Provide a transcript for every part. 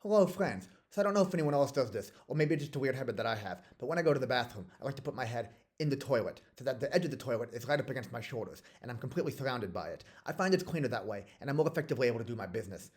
Hello, friends. So I don't know if anyone else does this, or maybe it's just a weird habit that I have, but when I go to the bathroom, I like to put my head in the toilet, so that the edge of the toilet is right up against my shoulders, and I'm completely surrounded by it. I find it's cleaner that way, and I'm more effectively able to do my business.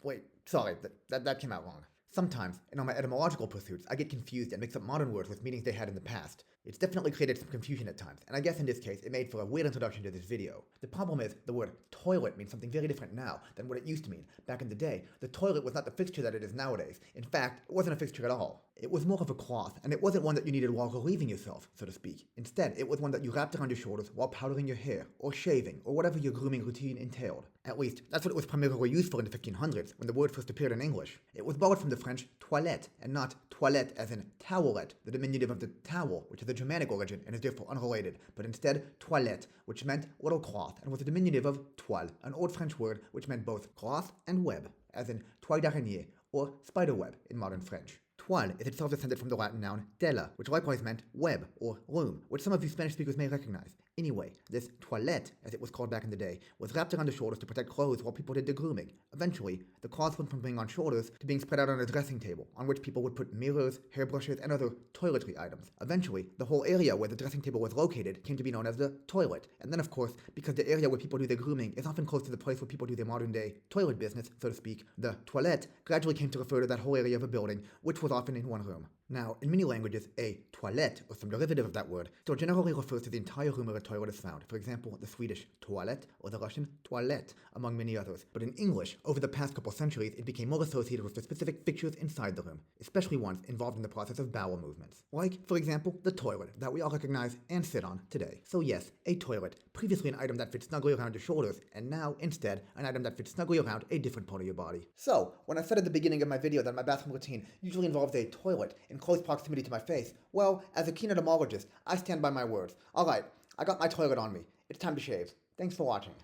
Wait, sorry, that came out wrong. Sometimes, in all my etymological pursuits, I get confused and mix up modern words with meanings they had in the past. It's definitely created some confusion at times, and I guess in this case, it made for a weird introduction to this video. The problem is, the word toilet means something very different now than what it used to mean. Back in the day, the toilet was not the fixture that it is nowadays. In fact, it wasn't a fixture at all. It was more of a cloth, and it wasn't one that you needed while relieving yourself, so to speak. Instead, it was one that you wrapped around your shoulders while powdering your hair, or shaving, or whatever your grooming routine entailed. At least, that's what it was primarily used for in the 1500s, when the word first appeared in English. It was borrowed from the French toilette, and not toilette as in towelette, the diminutive of the towel, which is a Germanic origin and is therefore unrelated, but instead toilette, which meant little cloth, and was a diminutive of toile, an old French word which meant both cloth and web, as in toile d'araignée, or spider web in modern French. Toile is itself descended from the Latin noun tela, which likewise meant web or loom, which some of you Spanish speakers may recognize. Anyway, this toilette, as it was called back in the day, was wrapped around the shoulders to protect clothes while people did their grooming. Eventually, the cloth went from being on shoulders to being spread out on a dressing table, on which people would put mirrors, hairbrushes, and other toiletry items. Eventually, the whole area where the dressing table was located came to be known as the toilet. And then, of course, because the area where people do their grooming is often close to the place where people do their modern-day toilet business, so to speak, the toilette gradually came to refer to that whole area of a building, which was often in one room. Now, in many languages, a toalett, or some derivative of that word, still generally refers to the entire room where a toilet is found. For example, the Swedish toalett or the Russian toalett, among many others. But in English, over the past couple centuries, it became more associated with the specific fixtures inside the room, especially ones involved in the process of bowel movements. Like, for example, the toilet that we all recognize and sit on today. So yes, a toilet, previously an item that fits snugly around your shoulders, and now, instead, an item that fits snugly around a different part of your body. So, when I said at the beginning of my video that my bathroom routine usually involves a toilet in close proximity to my face, well, as a keen etymologist, I stand by my words. Alright, I got my toilet on me. It's time to shave. Thanks for watching.